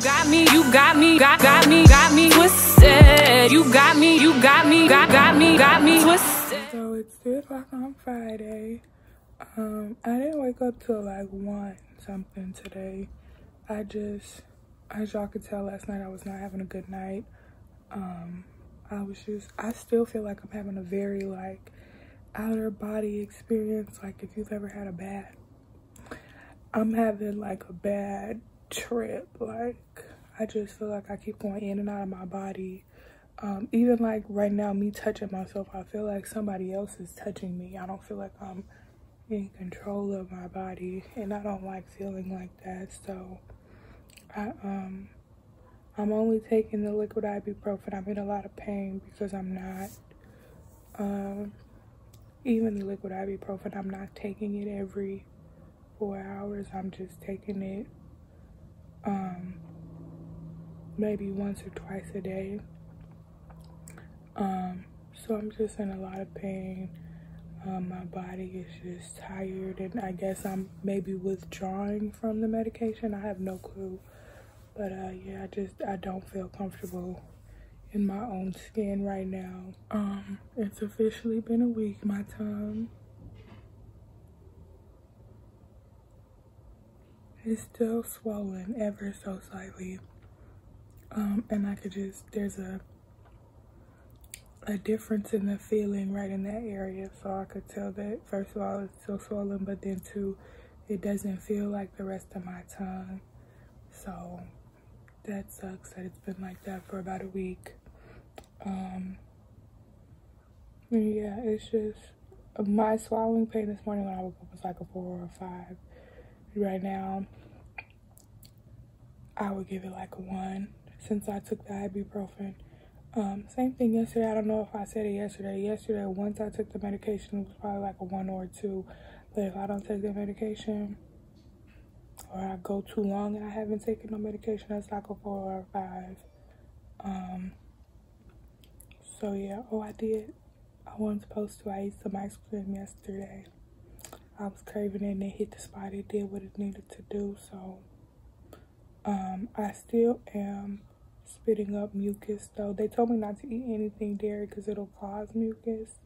got me twisted. You got me twisted. So it's 3 o'clock on Friday. I didn't wake up till like 1 something today. As y'all could tell last night, I was not having a good night. I still feel like I'm having a very like outer body experience. Like if you've ever had I'm having like a bad trip. Like I just feel like I keep going in and out of my body. Even like right now, me touching myself, I feel like somebody else is touching me. I don't feel like I'm in control of my body, and I don't like feeling like that. So I'm only taking the liquid ibuprofen. I'm in a lot of pain because I'm not even the liquid ibuprofen, I'm not taking it every 4 hours. I'm just taking it maybe once or twice a day. So I'm just in a lot of pain. My body is just tired, and I guess I'm maybe withdrawing from the medication. I have no clue. But yeah, I don't feel comfortable in my own skin right now. It's officially been a week. My tongue is still swollen ever so slightly. And I could there's a difference in the feeling right in that area. So I could tell that first of all, it's still swollen, but then two, it doesn't feel like the rest of my tongue. So that sucks that it's been like that for about a week. Yeah, it's just my swallowing pain this morning when I woke up was like a 4 or a 5. Right now, I would give it like a 1 since I took the ibuprofen. Same thing yesterday. I don't know if I said it yesterday. Yesterday, once I took the medication, it was probably like a 1 or a 2. But if I don't take the medication, or I go too long and I haven't taken no medication, that's like a 4 or a 5. So yeah, I wasn't supposed to. I ate some ice cream yesterday. I was craving it and it hit the spot. It did what it needed to do. So I still am spitting up mucus though. They told me not to eat anything dairy because it'll cause mucus.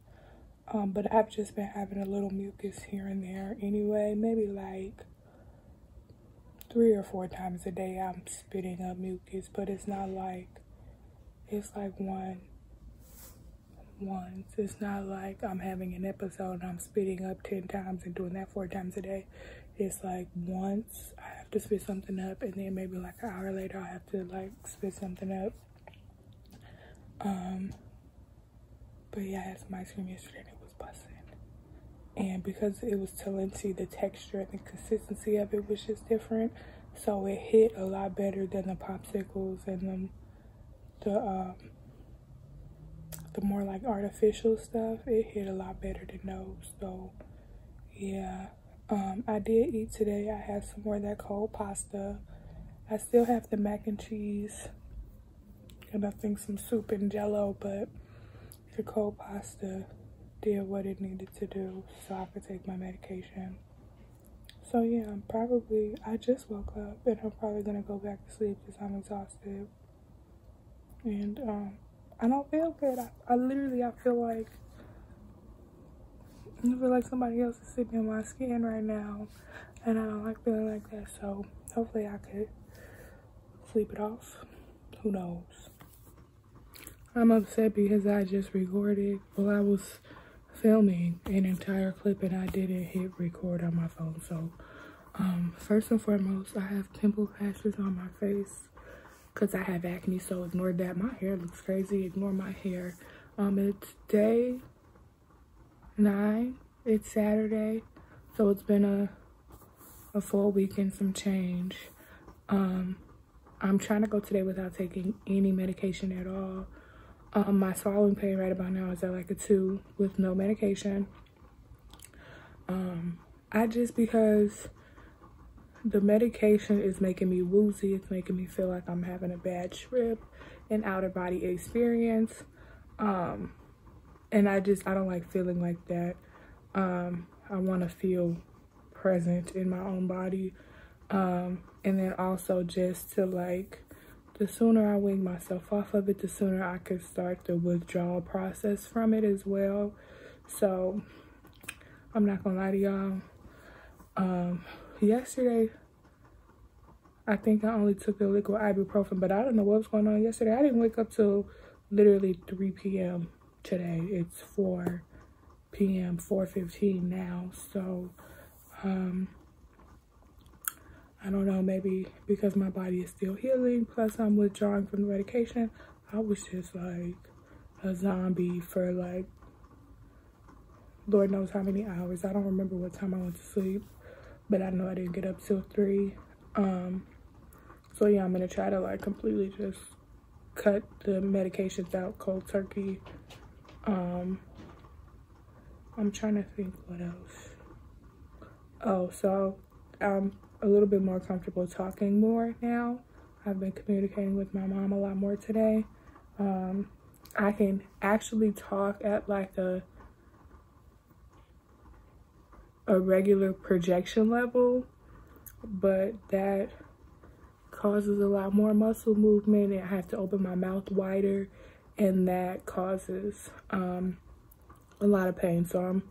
But I've just been having a little mucus here and there anyway. Maybe like 3 or 4 times a day I'm spitting up mucus, but it's not like, it's like once. It's not like I'm having an episode and I'm spitting up 10 times and doing that 4 times a day. It's like once I have to spit something up, and then maybe like an hour later I have to like spit something up. But yeah, I had some ice cream yesterday and it was busting. And because it was Talenti, the texture and the consistency of it was just different. So it hit a lot better than the popsicles and the more like artificial stuff. It hit a lot better than those. So yeah, I did eat today. I had some more of that cold pasta. I still have the mac and cheese and I think some soup and jello, but the cold pasta did what it needed to do so I could take my medication. So yeah, I just woke up and I'm probably gonna go back to sleep because I'm exhausted. And I don't feel good. I feel like somebody else is sitting in my skin right now, and I don't like feeling like that. So hopefully I could sleep it off. Who knows? I'm upset because I just recorded while I was filming an entire clip and I didn't hit record on my phone. So first and foremost, I have pimple patches on my face because I have acne, so ignore that. My hair looks crazy. Ignore my hair. It's day 9. It's Saturday, so it's been a full week and some change. I'm trying to go today without taking any medication at all. My swallowing pain right about now is at like a 2 with no medication. Because the medication is making me woozy. It's making me feel like I'm having a bad trip, an outer body experience. And I don't like feeling like that. I want to feel present in my own body. And then also just to like the sooner I wean myself off of it, the sooner I could start the withdrawal process from it as well. So I'm not gonna lie to y'all. Yesterday, I think I only took the liquid ibuprofen, but I don't know what was going on yesterday. I didn't wake up till literally 3 p.m. today. It's 4 p.m., 4:15 now. So, I don't know, maybe because my body is still healing, plus I'm withdrawing from the medication, I was just like a zombie for like, Lord knows how many hours. I don't remember what time I went to sleep, but I know I didn't get up till 3. So yeah, I'm gonna try to like completely just cut the medications out cold turkey. I'm trying to think what else. Oh, so I'm a little bit more comfortable talking more now. I've been communicating with my mom a lot more today. I can actually talk at like a regular projection level, but that causes a lot more muscle movement, and I have to open my mouth wider, and that causes a lot of pain. So I'm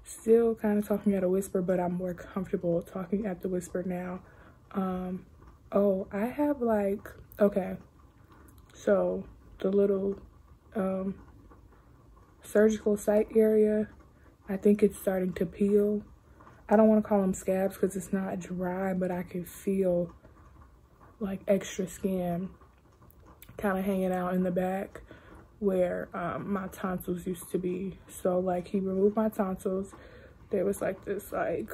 still kind of talking at a whisper, but I'm more comfortable talking at the whisper now. Oh, I have like, okay, so the little surgical site area, I think it's starting to peel. I don't want to call them scabs because it's not dry, but I can feel like extra skin kind of hanging out in the back where my tonsils used to be. So like he removed my tonsils. There was like this, like,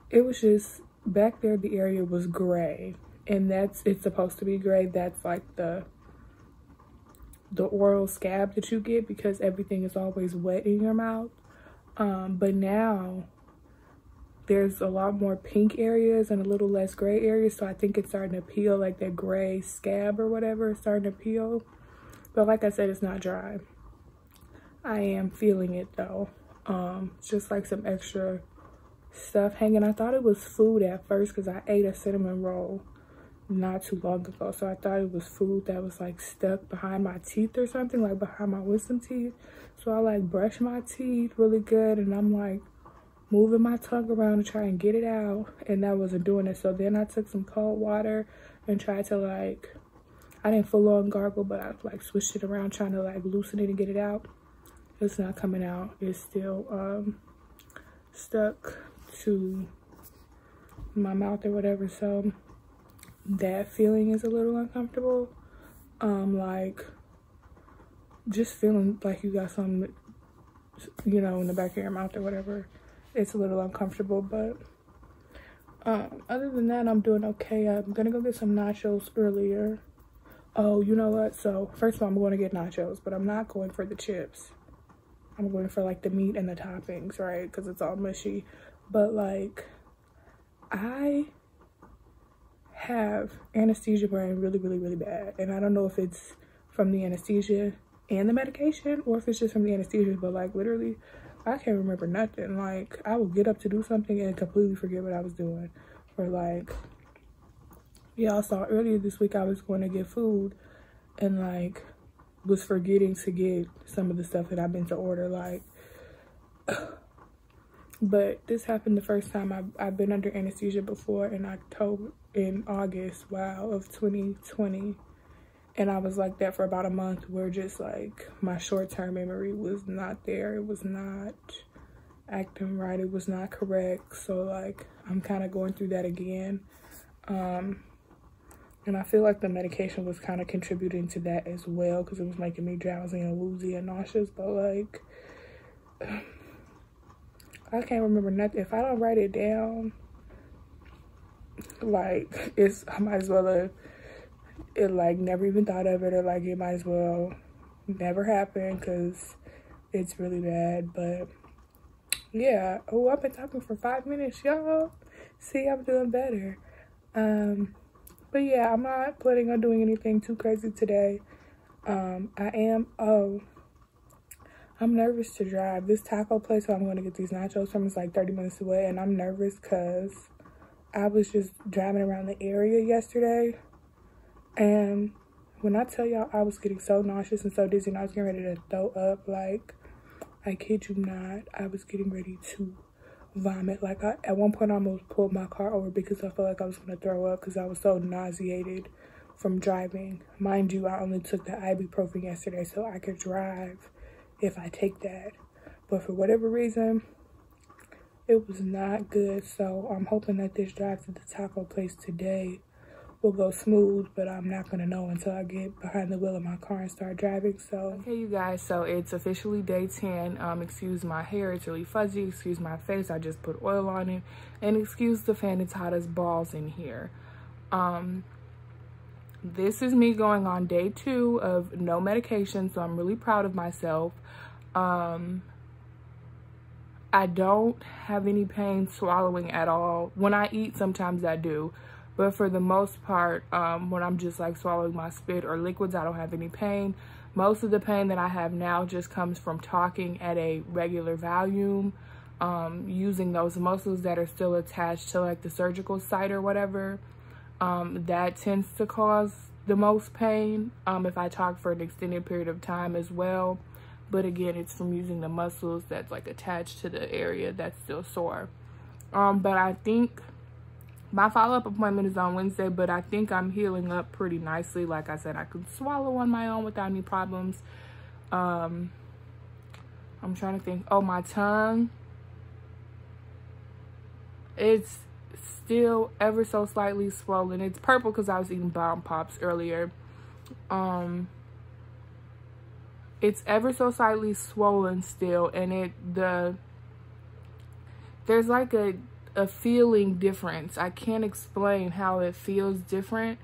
it was just back there, the area was gray, and it's supposed to be gray. That's like the oral scab that you get because everything is always wet in your mouth. But now there's a lot more pink areas and a little less gray areas, so I think it's starting to peel, like that gray scab or whatever is starting to peel. But like I said, it's not dry. I am feeling it though. Just like some extra stuff hanging. I thought it was food at first because I ate a cinnamon roll not too long ago, so I thought it was food that was like stuck behind my teeth or something, like behind my wisdom teeth. So I like brushed my teeth really good, and I'm like moving my tongue around to try and get it out, and that wasn't doing it. So then I took some cold water and tried to like, I didn't full on gargle, but I like switched it around trying to like loosen it and get it out. It's not coming out. It's still stuck to my mouth or whatever. So that feeling is a little uncomfortable. Like just feeling like you got something, you know, in the back of your mouth or whatever. It's a little uncomfortable, but other than that, I'm doing okay. I'm gonna go get some nachos earlier. Oh, you know what? So first of all, I'm going to get nachos, but I'm not going for the chips. I'm going for like the meat and the toppings, right? Because it's all mushy. But like, I have anesthesia brain really, really, really bad. And I don't know if it's from the anesthesia and the medication or if it's just from the anesthesia, but like literally, I can't remember nothing. Like, I will get up to do something and completely forget what I was doing. Or like, y'all saw earlier this week I was going to get food and like was forgetting to get some of the stuff that I've been to order, like. But this happened the first time I've been under anesthesia before in August, wow, of 2020. And I was like that for about a month, where just like my short-term memory was not there. It was not acting right. It was not correct. So like I'm kind of going through that again. And I feel like the medication was kind of contributing to that as well, because it was making me drowsy and woozy and nauseous. But like, I can't remember nothing. If I don't write it down, like, I might as well have, it like never even thought of it, or like it might as well never happen, because it's really bad. But yeah. Oh, I've been talking for 5 minutes, y'all. See, I'm doing better. But yeah, I'm not planning on doing anything too crazy today. I'm nervous to drive. This taco place where I'm going to get these nachos from is like 30 minutes away, and I'm nervous because I was just driving around the area yesterday, And when I tell y'all I was getting so nauseous and so dizzy and I was getting ready to throw up, like, I kid you not, I was getting ready to vomit. Like, at one point I almost pulled my car over because I felt like I was going to throw up because I was so nauseated from driving. Mind you, I only took the ibuprofen yesterday so I could drive if I take that. But for whatever reason, it was not good. So I'm hoping that this drive to the taco place today will go smooth, but I'm not gonna know until I get behind the wheel of my car and start driving. So okay, you guys, so it's officially day 10. Excuse my hair, it's really fuzzy. Excuse my face, I just put oil on it, and excuse the fan, it's hot as balls in here. This is me going on day 2 of no medication, so I'm really proud of myself. I don't have any pain swallowing at all. When I eat, sometimes I do. But for the most part, when I'm just like swallowing my spit or liquids, I don't have any pain. Most of the pain that I have now just comes from talking at a regular volume, using those muscles that are still attached to like the surgical site or whatever. That tends to cause the most pain if I talk for an extended period of time as well. But again, it's from using the muscles that's like attached to the area that's still sore. But I think my follow-up appointment is on Wednesday, but I think I'm healing up pretty nicely. Like I said, I could swallow on my own without any problems. I'm trying to think. Oh, my tongue. It's still ever so slightly swollen. It's purple because I was eating bomb pops earlier. It's ever so slightly swollen still, and there's like a feeling difference. I can't explain how it feels different.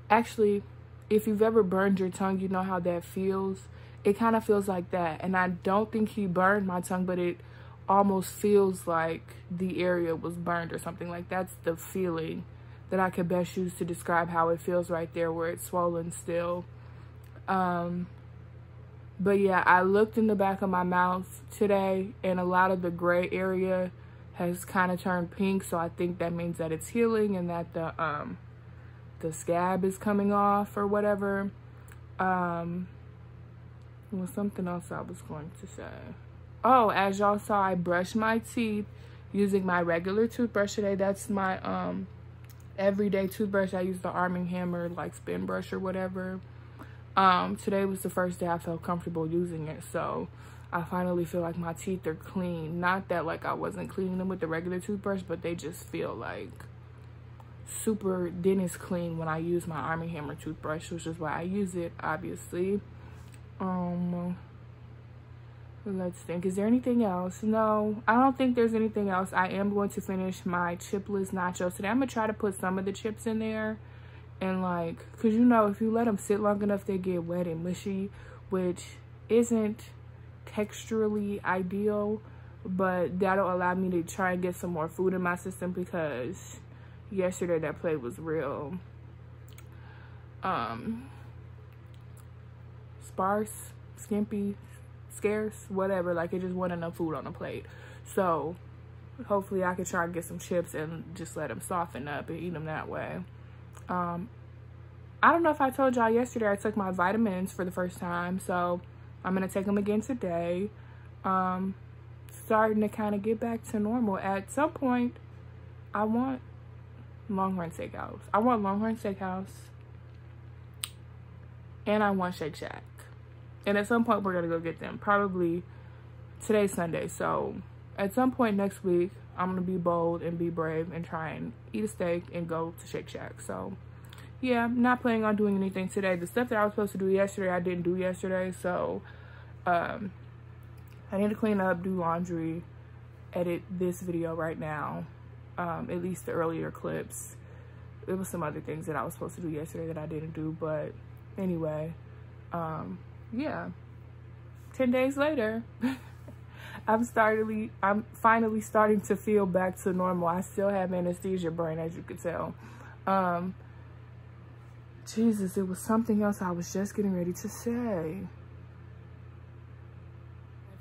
Actually, if you've ever burned your tongue, you know how that feels. It kind of feels like that. And I don't think he burned my tongue, but it almost feels like the area was burned or something. Like, that's the feeling that I could best use to describe how it feels right there where it's swollen still. But yeah, I looked in the back of my mouth today and a lot of the gray area has kind of turned pink, so I think that means that it's healing and that the scab is coming off or whatever. There was something else I was going to say. Oh, as y'all saw, I brushed my teeth using my regular toothbrush today. That's my everyday toothbrush. I use the Arm & Hammer like spin brush or whatever. Today was the first day I felt comfortable using it, so I finally feel like my teeth are clean. Not that like I wasn't cleaning them with the regular toothbrush, but they just feel like super dentist clean when I use my Arm & Hammer toothbrush, which is why I use it, obviously. Let's think, is there anything else? No, I don't think there's anything else. I am going to finish my chipless nachos today. I'm gonna try to put some of the chips in there, and like, cause you know, if you let them sit long enough, they get wet and mushy, which isn't texturally ideal, but that'll allow me to try and get some more food in my system, because yesterday that plate was real sparse, skimpy, scarce, whatever. Like, it just wasn't enough food on the plate. So hopefully I could try and get some chips and just let them soften up and eat them that way. I don't know if I told y'all yesterday, I took my vitamins for the first time, so I'm gonna take them again today. Starting to kind of get back to normal. At some point, I want Longhorn Steakhouse. I want Longhorn Steakhouse, and I want Shake Shack. And at some point, we're gonna go get them. Probably today's Sunday, so at some point next week, I'm gonna be bold and be brave and try and eat a steak and go to Shake Shack. So yeah, I'm not planning on doing anything today. The stuff that I was supposed to do yesterday, I didn't do yesterday. So I need to clean up, do laundry, edit this video right now, at least the earlier clips. There was some other things that I was supposed to do yesterday that I didn't do, but anyway, yeah, 10 days later, I'm finally starting to feel back to normal. I still have anesthesia brain, as you could tell. Jesus, it was something else I was just getting ready to say.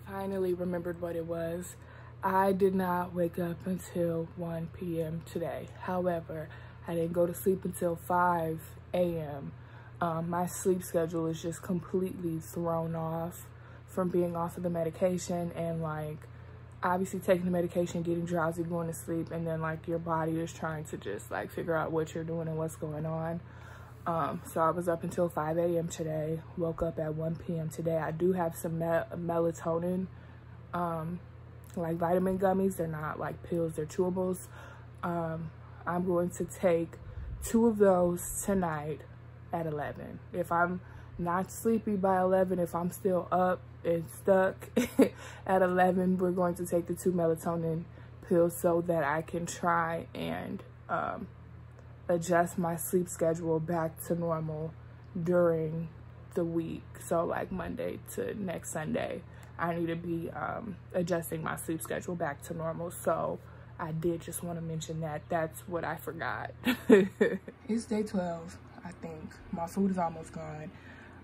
I finally remembered what it was. I did not wake up until 1 p.m. today. However, I didn't go to sleep until 5 a.m. my sleep schedule is just completely thrown off from being off of the medication, and like obviously taking the medication, getting drowsy, going to sleep, and then like your body is trying to just like figure out what you're doing and what's going on. So I was up until 5 a.m. today, woke up at 1 p.m. today. I do have some melatonin, like vitamin gummies. They're not like pills, they're chewables. I'm going to take 2 of those tonight at 11. If I'm not sleepy by 11, if I'm still up and stuck at 11, we're going to take the 2 melatonin pills so that I can try and adjust my sleep schedule back to normal during the week. So like Monday to next Sunday, I need to be adjusting my sleep schedule back to normal. So I did just want to mention that. That's what I forgot. It's day 12, I think. My food is almost gone.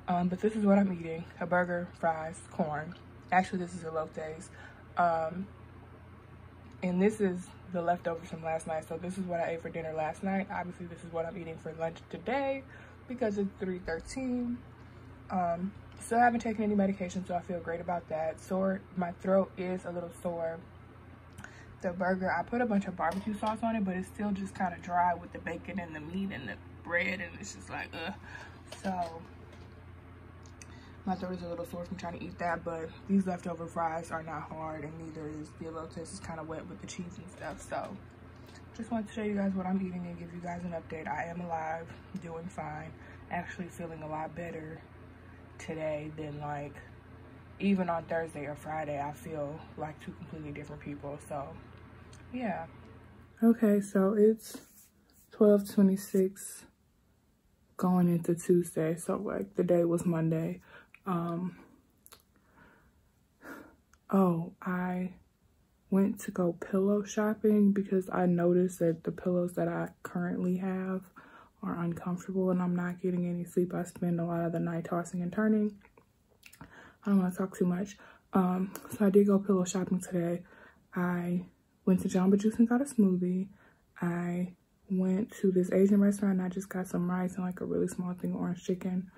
But this is what I'm eating: a burger, fries, corn. Actually, this is elotes. And this is the leftovers from last night. So this is what I ate for dinner last night. Obviously, this is what I'm eating for lunch today because it's 3:13. Still haven't taken any medication, so I feel great about that. My throat is a little sore. The burger, I put a bunch of barbecue sauce on it, but it's still just kind of dry with the bacon and the meat and the bread, and it's just like, ugh. So my throat is a little sore from trying to eat that, but these leftover fries are not hard, and neither is the elotes. It's kind of wet with the cheese and stuff. So just wanted to show you guys what I'm eating and give you guys an update. I am alive, doing fine, actually feeling a lot better today than like even on Thursday or Friday. I feel like 2 completely different people. So yeah. Okay, so it's 12:26 going into Tuesday. So like the day was Monday. Oh, I went to go pillow shopping because I noticed that the pillows that I currently have are uncomfortable and I'm not getting any sleep. I spend a lot of the night tossing and turning. I don't want to talk too much. So I did go pillow shopping today. I went to Jamba Juice and got a smoothie. I went to this Asian restaurant and I just got some rice and like a really small thing of orange chicken.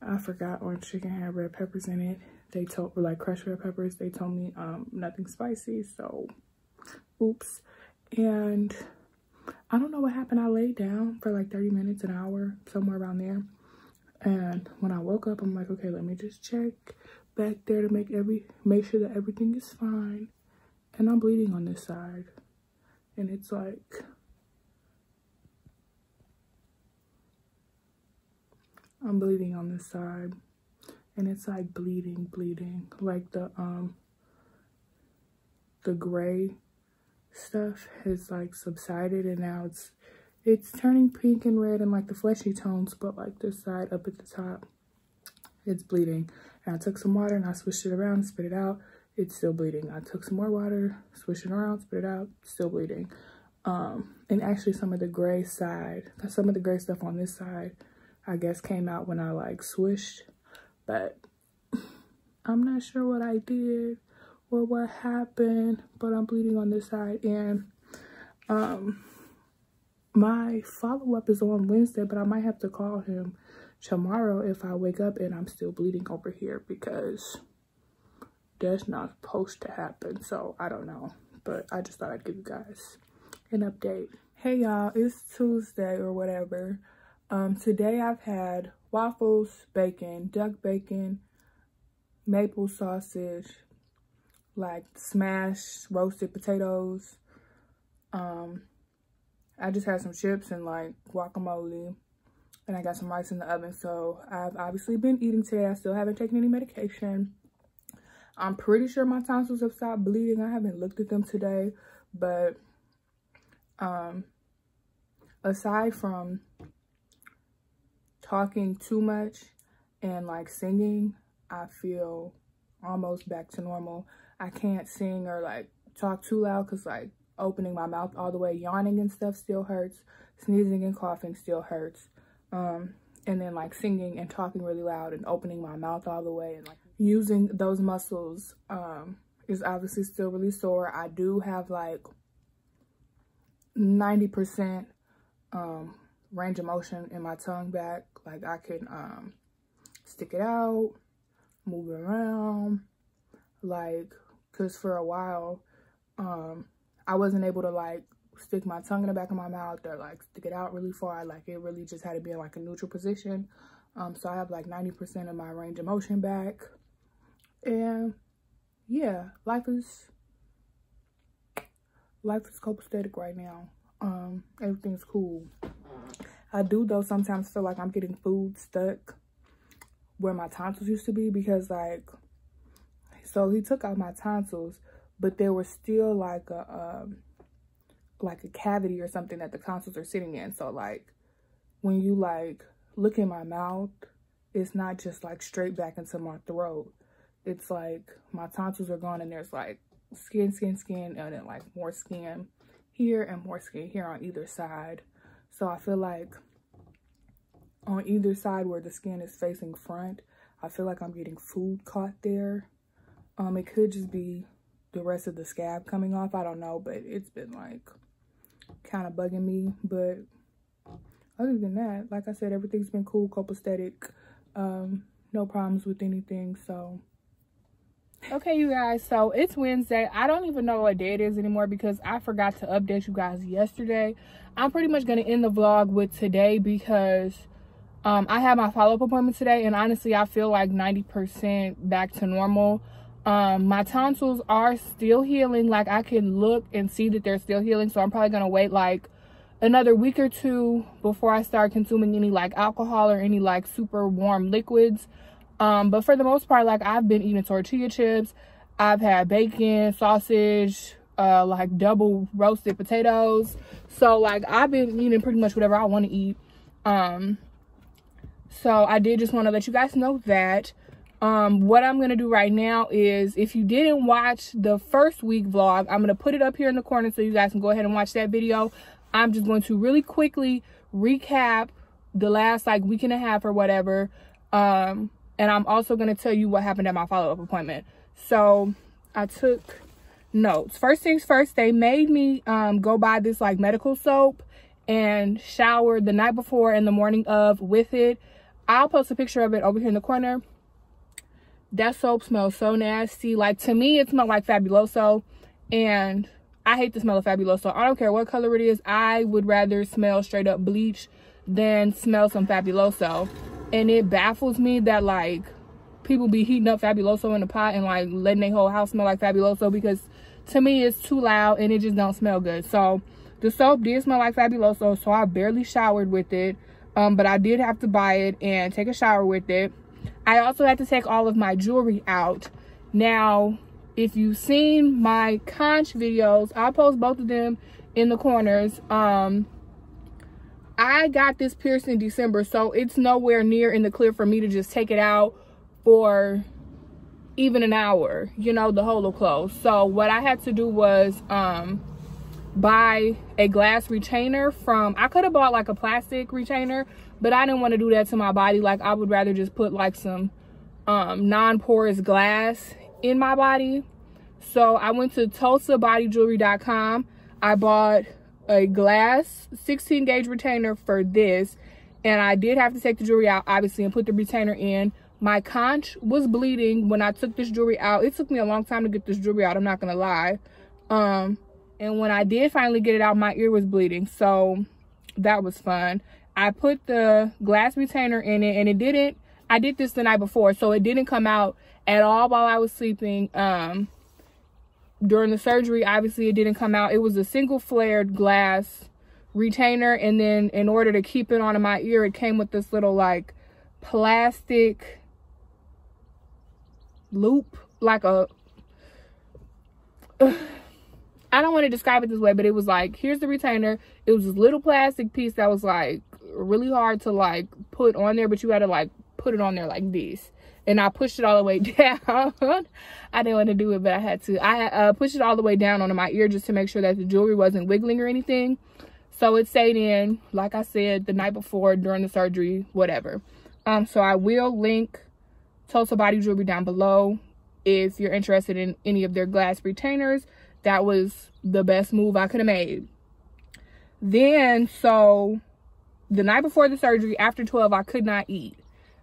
I forgot orange chicken had red peppers in it. They told, like crushed red peppers. They told me nothing spicy, so oops. And I don't know what happened. I laid down for like 30 minutes, an hour, somewhere around there. And when I woke up, I'm like, okay, let me just check back there to make sure that everything is fine. And I'm bleeding on this side. And it's like, I'm bleeding on this side. And it's like bleeding. Like the gray stuff has like subsided, and now it's turning pink and red and like the fleshy tones, but like this side up at the top, it's bleeding. And I took some water and I swished it around, spit it out, it's still bleeding. I took some more water, swished it around, spit it out, still bleeding. And actually some of the gray stuff on this side, I guess came out when I like swished, but I'm not sure what I did or what happened, but I'm bleeding on this side. And my follow-up is on Wednesday, but I might have to call him tomorrow if I wake up and I'm still bleeding over here, because that's not supposed to happen. So I don't know, but I just thought I'd give you guys an update. Hey y'all, it's Tuesday or whatever. Today I've had waffles, bacon, duck bacon, maple sausage, like smashed roasted potatoes. I just had some chips and like guacamole, and I got some rice in the oven. So I've obviously been eating today. I still haven't taken any medication. I'm pretty sure my tonsils have stopped bleeding. I haven't looked at them today, but aside from talking too much and like singing, I feel almost back to normal. I can't sing or like talk too loud because like opening my mouth all the way, yawning and stuff still hurts. Sneezing and coughing still hurts. And then like singing and talking really loud and opening my mouth all the way and like using those muscles is obviously still really sore. I do have like 90% range of motion in my tongue back. Like I can stick it out, move it around, like, cause for a while I wasn't able to like stick my tongue in the back of my mouth or like stick it out really far. Like it really just had to be in like a neutral position. So I have like 90% of my range of motion back, and yeah, life is copacetic right now. Everything's cool. I do though sometimes feel like I'm getting food stuck where my tonsils used to be, because like, so he took out my tonsils, but there was still like a cavity or something that the tonsils are sitting in. So like when you like look in my mouth, it's not just like straight back into my throat. It's like my tonsils are gone and there's like skin, and then like more skin here and more skin here on either side. So I feel like on either side where the skin is facing front, I feel like I'm getting food caught there. It could just be the rest of the scab coming off. I don't know, but it's been like kind of bugging me. But other than that, like I said, everything's been cool, copacetic. No problems with anything. So okay, you guys, so it's Wednesday. I don't even know what day it is anymore because I forgot to update you guys yesterday. I'm pretty much going to end the vlog with today because I have my follow-up appointment today, and honestly I feel like 90% back to normal. My tonsils are still healing. Like I can look and see that they're still healing, so I'm probably going to wait like another week or two before I start consuming any like alcohol or any like super warm liquids. But for the most part, like I've been eating tortilla chips, I've had bacon, sausage, like double roasted potatoes. So like I've been eating pretty much whatever I want to eat. So I did just want to let you guys know that. What I'm going to do right now is, if you didn't watch the first week vlog, I'm going to put it up here in the corner so you guys can go ahead and watch that video. I'm just going to really quickly recap the last like week and a half or whatever. And I'm also going to tell you what happened at my follow-up appointment. So I took notes. First things first, they made me go buy this like medical soap and shower the night before and the morning of with it. I'll post a picture of it over here in the corner. That soap smells so nasty. Like to me, it smelled like Fabuloso, and I hate the smell of Fabuloso. I don't care what color it is. I would rather smell straight up bleach than smell some Fabuloso. And it baffles me that like people be heating up Fabuloso in a pot and like letting their whole house smell like Fabuloso, because to me it's too loud and it just don't smell good. So the soap did smell like Fabuloso, so I barely showered with it. But I did have to buy it and take a shower with it. I also had to take all of my jewelry out. Now, if you've seen my conch videos, I'll post both of them in the corners. I got this pierced in December, so it's nowhere near in the clear for me to just take it out for even an hour. You know, the hole will close. So what I had to do was buy a glass retainer from, I could have bought like a plastic retainer, but I didn't want to do that to my body. Like I would rather just put like some non-porous glass in my body. So I went to TulsaBodyJewelry.com. I bought a glass 16 gauge retainer for this, and I did have to take the jewelry out obviously and put the retainer in. My conch was bleeding when I took this jewelry out. It took me a long time to get this jewelry out, I'm not gonna lie. And when I did finally get it out, my ear was bleeding, so that was fun. I put the glass retainer in it, and it didn't, I did this the night before, so it didn't come out at all while I was sleeping. During the surgery, obviously it didn't come out. It was a single flared glass retainer, and then in order to keep it onto my ear, it came with this little like plastic loop, like a I don't want to describe it this way, but it was like, here's the retainer. It was this little plastic piece that was like really hard to like put on there, but you had to like put it on there like this. And I pushed it all the way down. I didn't want to do it, but I had to. I pushed it all the way down onto my ear just to make sure that the jewelry wasn't wiggling or anything. So it stayed in, like I said, the night before, during the surgery, whatever. So I will link Tulsa Body Jewelry down below if you're interested in any of their glass retainers. That was the best move I could have made. Then, so the night before the surgery, after 12, I could not eat.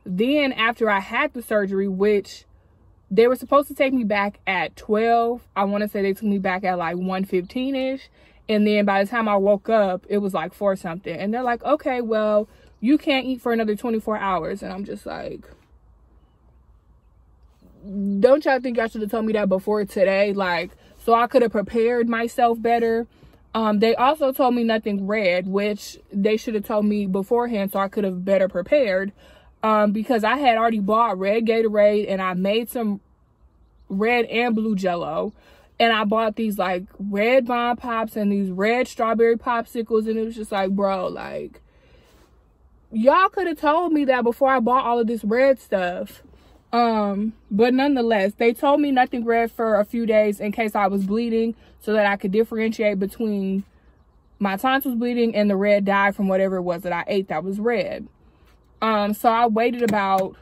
Then after I had the surgery, which they were supposed to take me back at 12, I want to say they took me back at like 1:15-ish. And then by the time I woke up, it was like 4 something. And they're like, okay, well, you can't eat for another 24 hours. And I'm just like, don't y'all think y'all should have told me that before today? Like, so I could have prepared myself better. They also told me nothing red, which they should have told me beforehand so I could have better prepared. Because I had already bought red Gatorade and I made some red and blue Jello. And I bought these like red Bomb Pops and these red strawberry popsicles. And it was just like, bro, like, y'all could have told me that before I bought all of this red stuff. But nonetheless, they told me nothing red for a few days in case I was bleeding so that I could differentiate between my tonsils bleeding and the red dye from whatever it was that I ate that was red. So I waited about,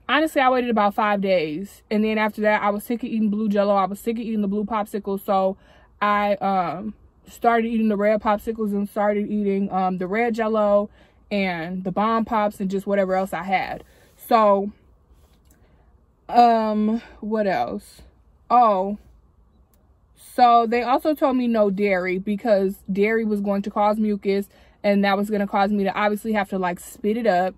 honestly, I waited about 5 days. And then after that, I was sick of eating blue Jello. I was sick of eating the blue popsicles. So I, started eating the red popsicles and started eating, the red Jello and the Bomb Pops and just whatever else I had. So, what else? Oh, so they also told me no dairy because dairy was going to cause mucus and that was going to cause me to obviously have to like spit it up.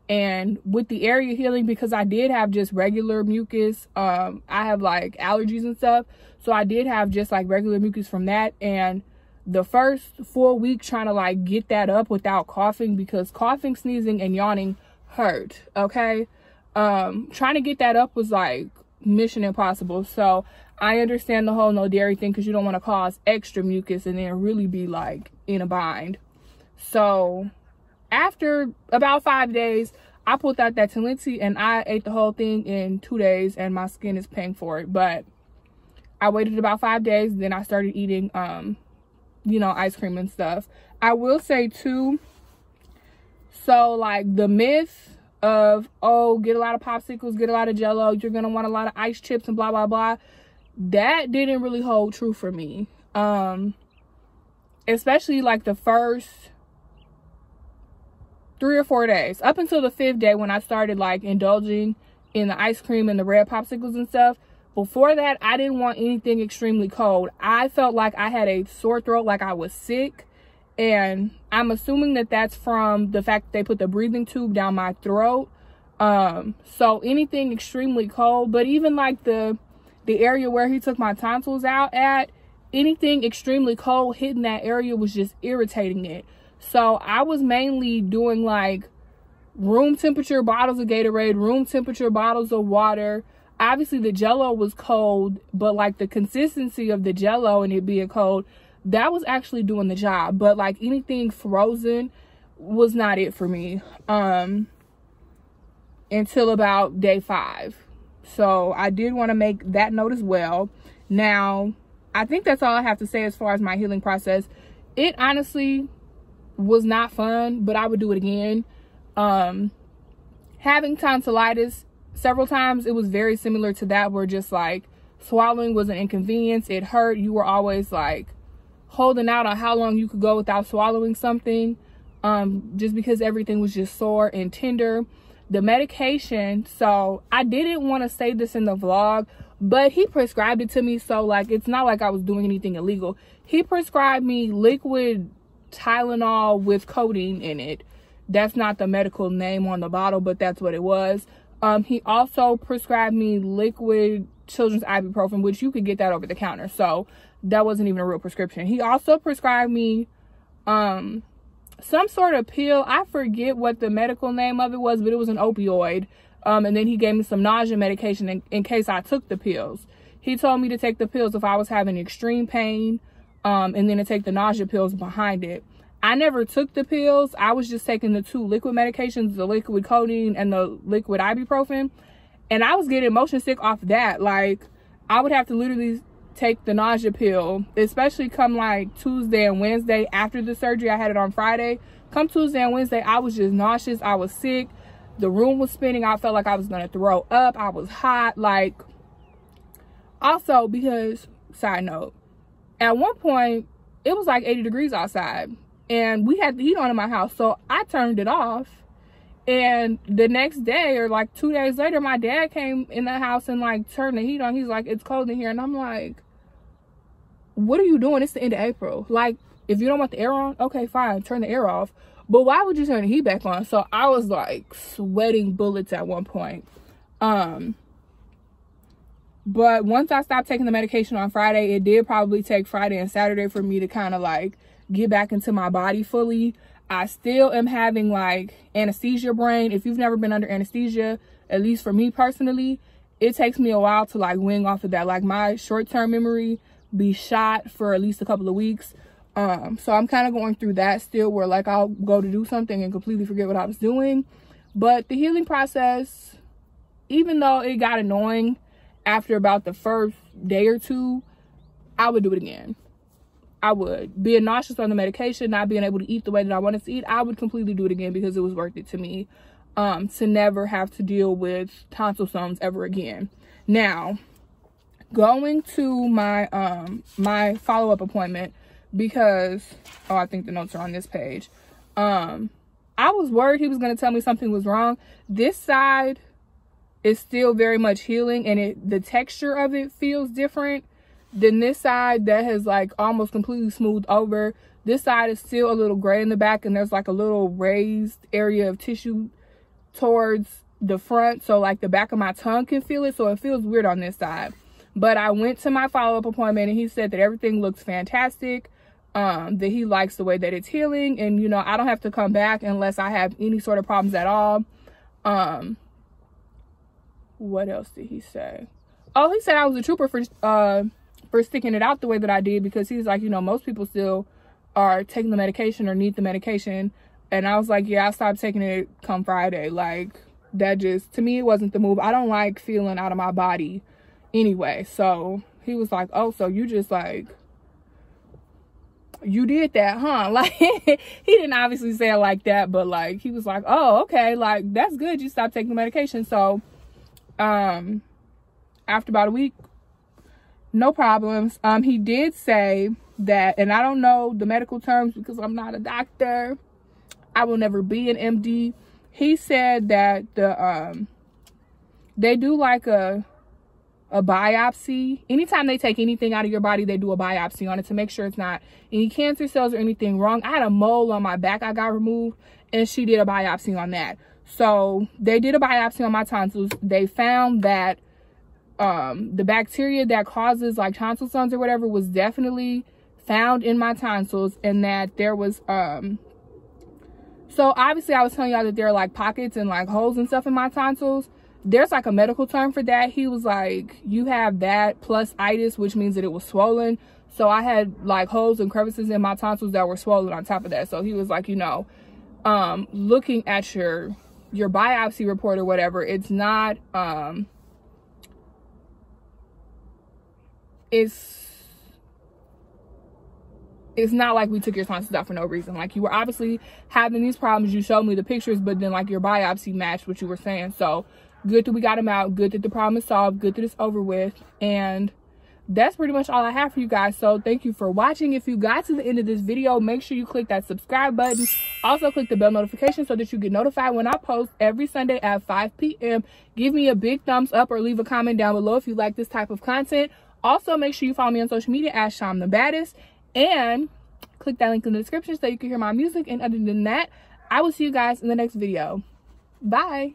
And with the area healing, because I did have just regular mucus, I have like allergies and stuff. So I did have just like regular mucus from that. And the first 4 weeks trying to like get that up without coughing, because coughing, sneezing, and yawning hurt. Okay. Trying to get that up was like mission impossible. So I understand the whole no dairy thing because you don't want to cause extra mucus and then really be like in a bind. So after about 5 days, I pulled out that Tonsillectomy and I ate the whole thing in 2 days and my skin is paying for it. But I waited about 5 days, then I started eating, you know, ice cream and stuff. I will say too, so like the myth of, oh, get a lot of popsicles, get a lot of Jello, you're gonna want a lot of ice chips and blah blah blah, that didn't really hold true for me. Especially like the first 3 or 4 days, up until the 5th day when I started like indulging in the ice cream and the red popsicles and stuff. Before that, I didn't want anything extremely cold. I felt like I had a sore throat, like I was sick. And I'm assuming that that's from the fact that they put the breathing tube down my throat. So anything extremely cold, but even like the area where he took my tonsils out at, anything extremely cold hitting that area was just irritating it. So I was mainly doing like room temperature bottles of Gatorade, room temperature bottles of water. Obviously the Jello was cold, but like the consistency of the Jello and it being cold, that was actually doing the job. But like anything frozen was not it for me until about day 5. So I did want to make that note as well. Now, I think that's all I have to say as far as my healing process. It honestly was not fun, but I would do it again. Having tonsillitis several times, it was very similar to that, where just like swallowing was an inconvenience. It hurt. You were always like holding out on how long you could go without swallowing something, just because everything was just sore and tender. The medication, so I didn't want to say this in the vlog, but he prescribed it to me, so like it's not like I was doing anything illegal. He prescribed me liquid Tylenol with codeine in it. That's not the medical name on the bottle, but that's what it was. He also prescribed me liquid children's ibuprofen, which you could get that over the counter, so that wasn't even a real prescription. He also prescribed me some sort of pill. I forget what the medical name of it was, but it was an opioid. And then he gave me some nausea medication in case I took the pills. He told me to take the pills if I was having extreme pain, and then to take the nausea pills behind it. I never took the pills. I was just taking the 2 liquid medications, the liquid codeine and the liquid ibuprofen. And I was getting motion sick off that. Like, I would have to literally take the nausea pill, especially come like Tuesday and Wednesday after the surgery. I had it on Friday. Come Tuesday and Wednesday, I was just nauseous. I was sick. The room was spinning. I felt like I was going to throw up. I was hot. Like, also because, side note, at one point, it was like 80 degrees outside. and we had the heat on in my house, so I turned it off. And the next day, or like 2 days later, my dad came in the house and like turned the heat on. He's like, it's cold in here. And I'm like, what are you doing? It's the end of April. Like, if you don't want the air on, okay, fine, turn the air off. But why would you turn the heat back on? So I was like sweating bullets at one point. But once I stopped taking the medication on Friday, it did probably take Friday and Saturday for me to kind of like get back into my body fully. I still am having like anesthesia brain. If you've never been under anesthesia, at least for me personally, it takes me a while to like wing off of that. Like my short-term memory be shot for at least a couple of weeks. So I'm kind of going through that still, where like I'll go to do something and completely forget what I was doing. But the healing process, even though it got annoying after about the first day or two, I would do it again. I would. Being nauseous on the medication, not being able to eat the way that I wanted to eat, I would completely do it again because it was worth it to me to never have to deal with tonsil stones ever again. Now, going to my my follow-up appointment, because, oh, I think the notes are on this page. I was worried he was going to tell me something was wrong. This side is still very much healing, and the texture of it feels different than this side that has like almost completely smoothed over. This side is still a little gray in the back, and there's like a little raised area of tissue towards the front, so like the back of my tongue can feel it, so it feels weird on this side. But I went to my follow-up appointment, and he said that everything looks fantastic, that he likes the way that it's healing, and you know, I don't have to come back unless I have any sort of problems at all. What else did he say? Oh, he said I was a trooper for sticking it out the way that I did, because he's like, you know, most people still are taking the medication or need the medication. And I was like, yeah, I stopped taking it come Friday. Like, that just, to me, it wasn't the move. I don't like feeling out of my body anyway. So he was like, oh, so you just like, you did that, huh? Like, he didn't obviously say it like that, but like, he was like, oh, okay, like, that's good, you stopped taking the medication. So after about a week, no problems. He did say that, and I don't know the medical terms because I'm not a doctor, I will never be an MD. He said that they do like a biopsy. Anytime they take anything out of your body, they do a biopsy on it to make sure it's not any cancer cells or anything wrong. I had a mole on my back I got removed, and she did a biopsy on that. So they did a biopsy on my tonsils. They found that the bacteria that causes like tonsil stones or whatever was definitely found in my tonsils, and that there was so obviously I was telling y'all that there are like pockets and like holes and stuff in my tonsils. There's like a medical term for that. He was like, you have that plus itis, which means that it was swollen. So I had like holes and crevices in my tonsils that were swollen on top of that. So he was like, you know, looking at your biopsy report or whatever, it's not it's not like we took your tonsils out for no reason. Like, you were obviously having these problems. You showed me the pictures, but then like your biopsy matched what you were saying. So good that we got them out. Good that the problem is solved. Good that it's over with. And that's pretty much all I have for you guys. So thank you for watching. If you got to the end of this video, make sure you click that subscribe button. Also click the bell notification so that you get notified when I post every Sunday at 5 p.m. Give me a big thumbs up or leave a comment down below if you like this type of content. Also, make sure you follow me on social media at Sham the Baddest. And click that link in the description so you can hear my music. And other than that, I will see you guys in the next video. Bye.